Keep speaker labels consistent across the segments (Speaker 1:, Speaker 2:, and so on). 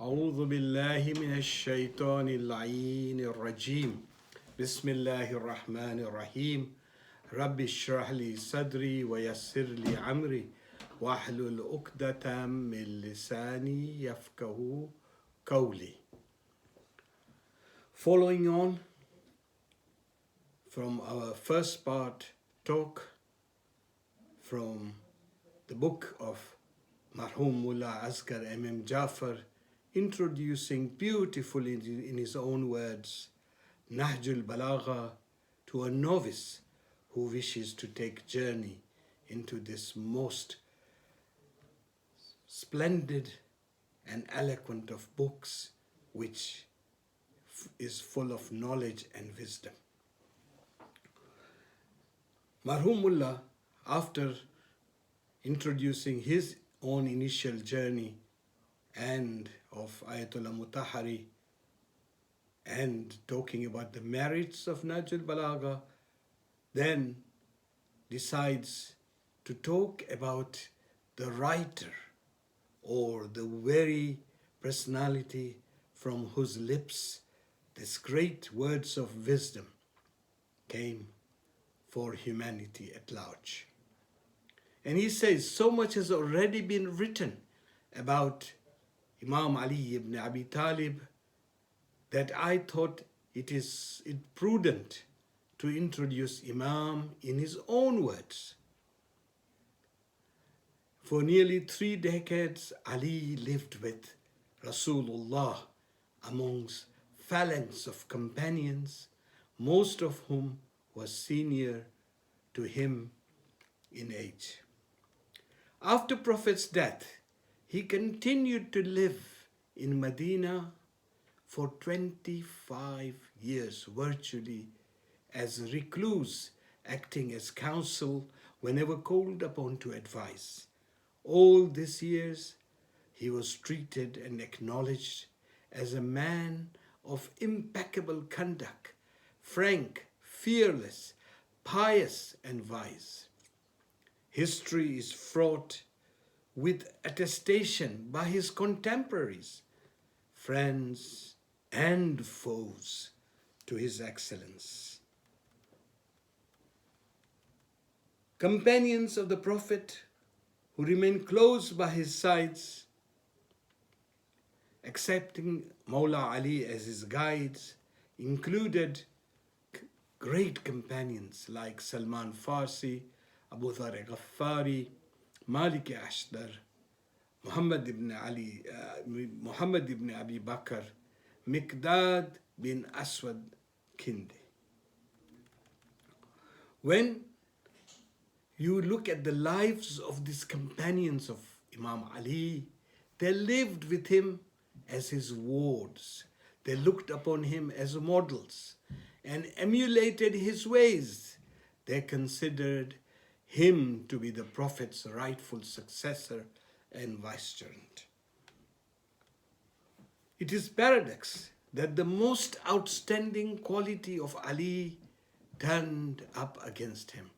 Speaker 1: أعوذ بالله من الشيطان اللعين الرجيم بسم الله الرحمن الرحيم رب اشرح لي صدري ويسر لي عمري واحلل عقدة من لساني يفقه قولي. Following on from our first part talk from the book of Marhum Mulla Asghar M.M. Jafar, introducing beautifully in his own words Nahjul Balagha to a novice who wishes to take journey into this most splendid and eloquent of books, which is full of knowledge and wisdom. Marhum Mullah, after introducing his own initial journey and of Ayatollah Mutahari and talking about the merits of Nahjul Balagha, then decides to talk about the writer or the very personality from whose lips these great words of wisdom came for humanity at large. And he says, so much has already been written about Imam Ali ibn Abi Talib that I thought it prudent to introduce Imam in his own words. For nearly 3 decades, Ali lived with Rasulullah amongst phalanx of companions, most of whom was senior to him in age. After Prophet's death, he continued to live in Medina for 25 years, virtually as a recluse, acting as counsel whenever called upon to advise. All these years, he was treated and acknowledged as a man of impeccable conduct, frank, fearless, pious, and wise. History is fraught with attestation by his contemporaries, friends, and foes to his excellence. Companions of the Prophet who remained close by his sides, accepting Mawla Ali as his guides, included great companions like Salman Farsi, Abu Dhar Ghaffari, Malik Ashdar, Muhammad ibn Abi Bakr, Miqdad bin Aswad Kindi. When you look at the lives of these companions of Imam Ali, they lived with him as his wards. They looked upon him as models and emulated his ways. They considered him to be the Prophet's rightful successor and vicegerent. It is paradox that the most outstanding quality of Ali turned up against him.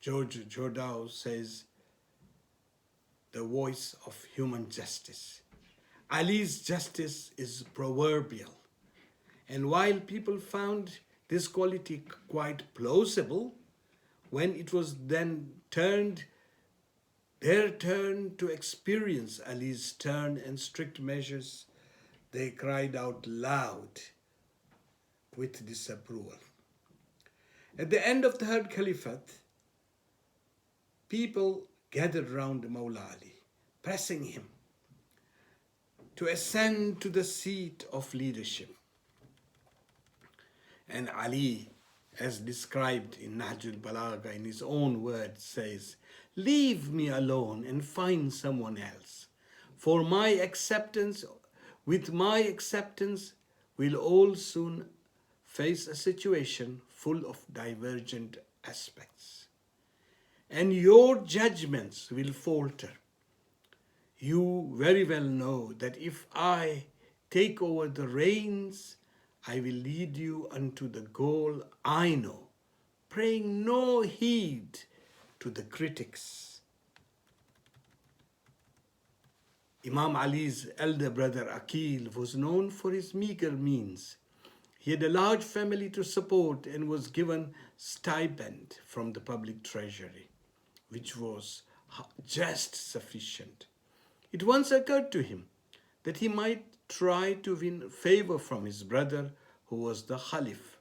Speaker 1: George Jordan says, the voice of human justice. Ali's justice is proverbial. And while people found this quality quite plausible, when it was then their turn to experience Ali's stern and strict measures, they cried out loud with disapproval. At the end of the third caliphate, people gathered round Mawla Ali, pressing him to ascend to the seat of leadership. And Ali, as described in Nahjul Balagha in his own words, says, "Leave me alone and find someone else. For with my acceptance, we'll all soon face a situation full of divergent aspects. And your judgments will falter. You very well know that if I take over the reins, I will lead you unto the goal I know, paying no heed to the critics. Imam Ali's elder brother Aqil was known for his meager means. He had a large family to support and was given stipend from the public treasury, which was just sufficient. It once occurred to him that he might try to win favor from his brother, who was the Khalif.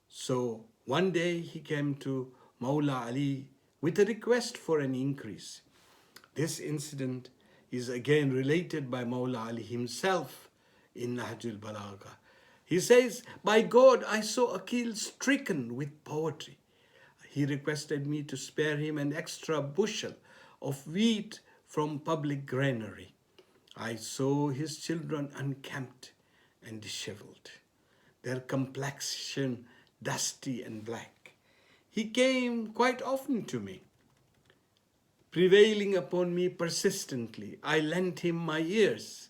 Speaker 1: So one day he came to Mawla Ali with a request for an increase. This incident is again related by Mawla Ali himself in Nahjul Balagha. He says, "By God, I saw Aqil stricken with poverty. He requested me to spare him an extra bushel of wheat from public granary. I saw his children unkempt and disheveled, their complexion dusty and black. He came quite often to me, prevailing upon me persistently. I lent him my ears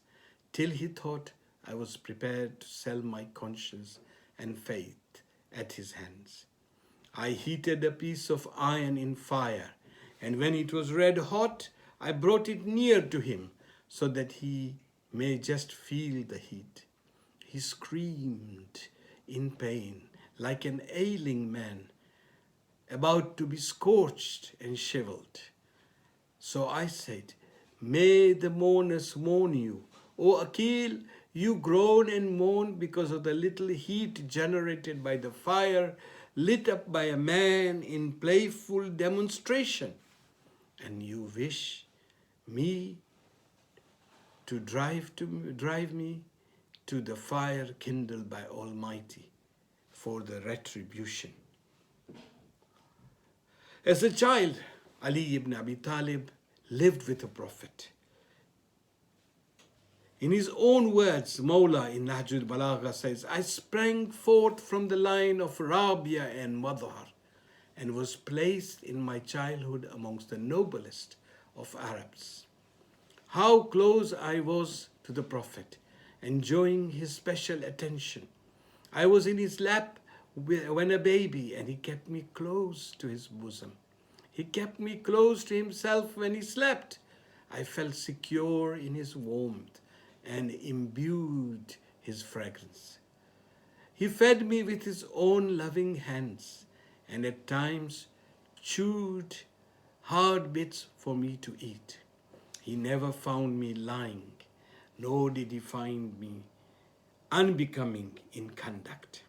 Speaker 1: till he thought I was prepared to sell my conscience and faith at his hands. I heated a piece of iron in fire, and when it was red hot, I brought it near to him so that he may just feel the heat. He screamed in pain like an ailing man about to be scorched and shriveled. So I said, 'May the mourners mourn you. O Aqil, you groan and mourn because of the little heat generated by the fire lit up by a man in playful demonstration. And you wish me to drive me to the fire kindled by Almighty for the retribution.'" As a child, Ali ibn Abi Talib lived with the Prophet. In his own words, Mawla in Nahjul Balagha says, "I sprang forth from the line of Rabia and Madhar and was placed in my childhood amongst the noblest of Arabs. How close I was to the Prophet, enjoying his special attention. I was in his lap when a baby, and he kept me close to his bosom. He kept me close to himself when he slept. I felt secure in his warmth and imbued his fragrance. He fed me with his own loving hands and at times chewed hard bits for me to eat. He never found me lying, nor did he find me unbecoming in conduct.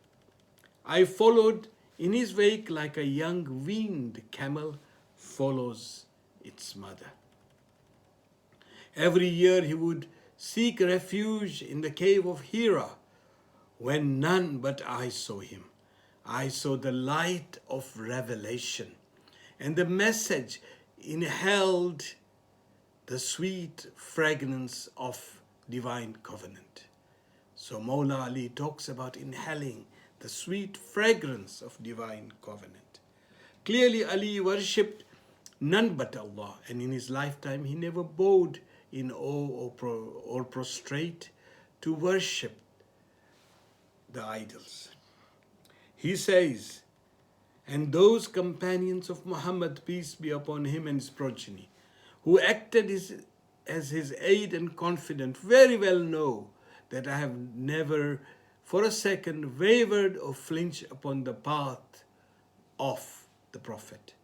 Speaker 1: I followed in his wake like a young weaned camel follows its mother. Every year he would seek refuge in the cave of Hira, when none but I saw him. I saw the light of revelation, and the message inhaled the sweet fragrance of divine covenant." So Mawla Ali talks about inhaling the sweet fragrance of divine covenant. Clearly, Ali worshipped none but Allah, and in his lifetime he never bowed in awe or prostrate to worship the idols. He says, "And those companions of Muhammad, peace be upon him and his progeny, who acted as his aid and confidant, very well know that I have never for a second wavered or flinched upon the path of the Prophet.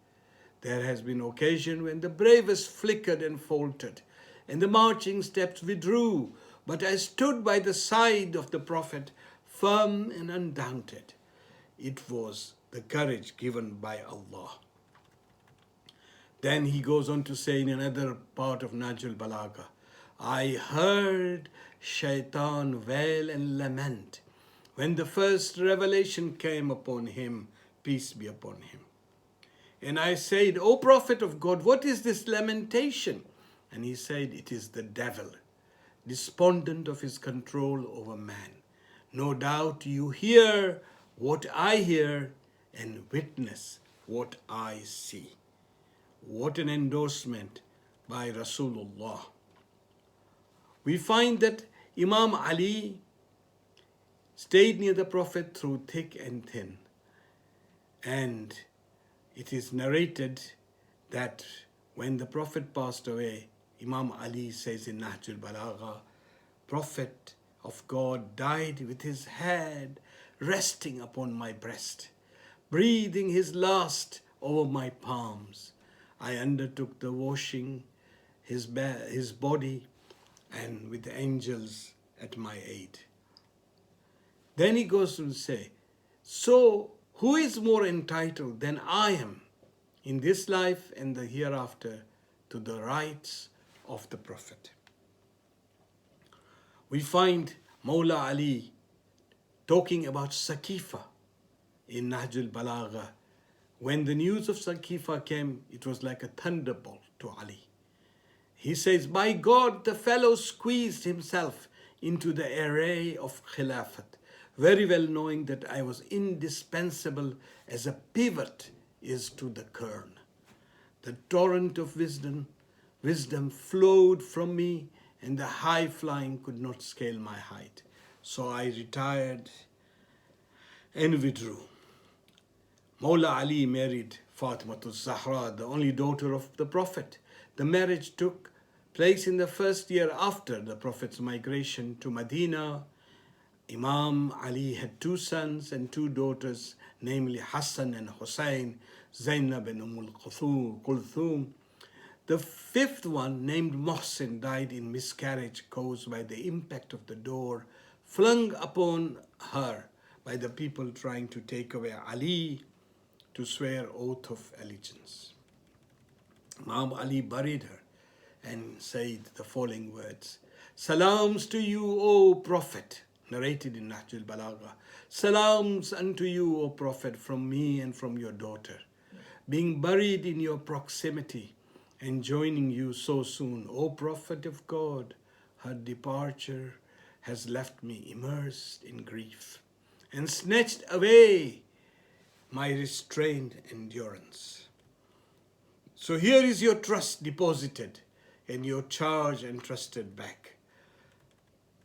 Speaker 1: There has been occasion when the bravest flickered and faltered, and the marching steps withdrew, but I stood by the side of the Prophet, firm and undaunted. It was the courage given by Allah." Then he goes on to say in another part of Nahjul Balagha, "I heard Shaitan wail and lament when the first revelation came upon him, peace be upon him. And I said, 'O Prophet of God, what is this lamentation?' And he said, 'It is the devil, despondent of his control over man. No doubt you hear what I hear and witness what I see.'" What an endorsement by Rasulullah. We find that Imam Ali stayed near the Prophet through thick and thin. And it is narrated that when the Prophet passed away, Imam Ali says in Nahjul Balagha, Prophet of God died with his head resting upon my breast, breathing his last over my palms. I undertook the washing his body, and with the angels at my aid. Then he goes to say, so who is more entitled than I am in this life and the hereafter to the rights of the Prophet? We find Mulla Ali talking about Saqifa in Nahjul Balagha. When the news of Saqifa came, it was like a thunderbolt to Ali. He says, by God, the fellow squeezed himself into the array of Khilafat, very well knowing that I was indispensable as a pivot is to the kern. The torrent of wisdom flowed from me, and the high flying could not scale my height. So I retired and withdrew. Mulla Ali married Fatimatul Zahra, the only daughter of the Prophet. The marriage took place in the first year after the Prophet's migration to Medina. Imam Ali had 2 sons and 2 daughters, namely Hassan and Hussein, Zainab and Kulthum. The 5th one, named Mohsin, died in miscarriage caused by the impact of the door flung upon her by the people trying to take away Ali to swear oath of allegiance. Imam Ali buried her and said the following words, Salams to you, O Prophet, narrated in Nahjul Balagha. Salams unto you, O Prophet, from me and from your daughter. Being buried in your proximity and joining you so soon, O Prophet of God, her departure has left me immersed in grief and snatched away my restrained endurance. So here is your trust deposited and your charge entrusted back.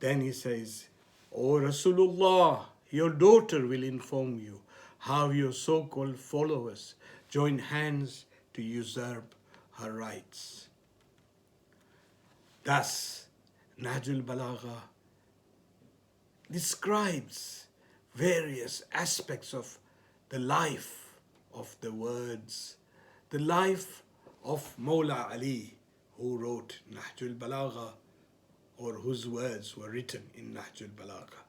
Speaker 1: Then he says, O Rasulullah, your daughter will inform you how your so-called followers join hands to usurp her rights. Thus, Nahjul Balagha describes various aspects of the life of the words, the life of Mawla Ali, who wrote Nahjul Balagha, or whose words were written in Nahjul Balagha.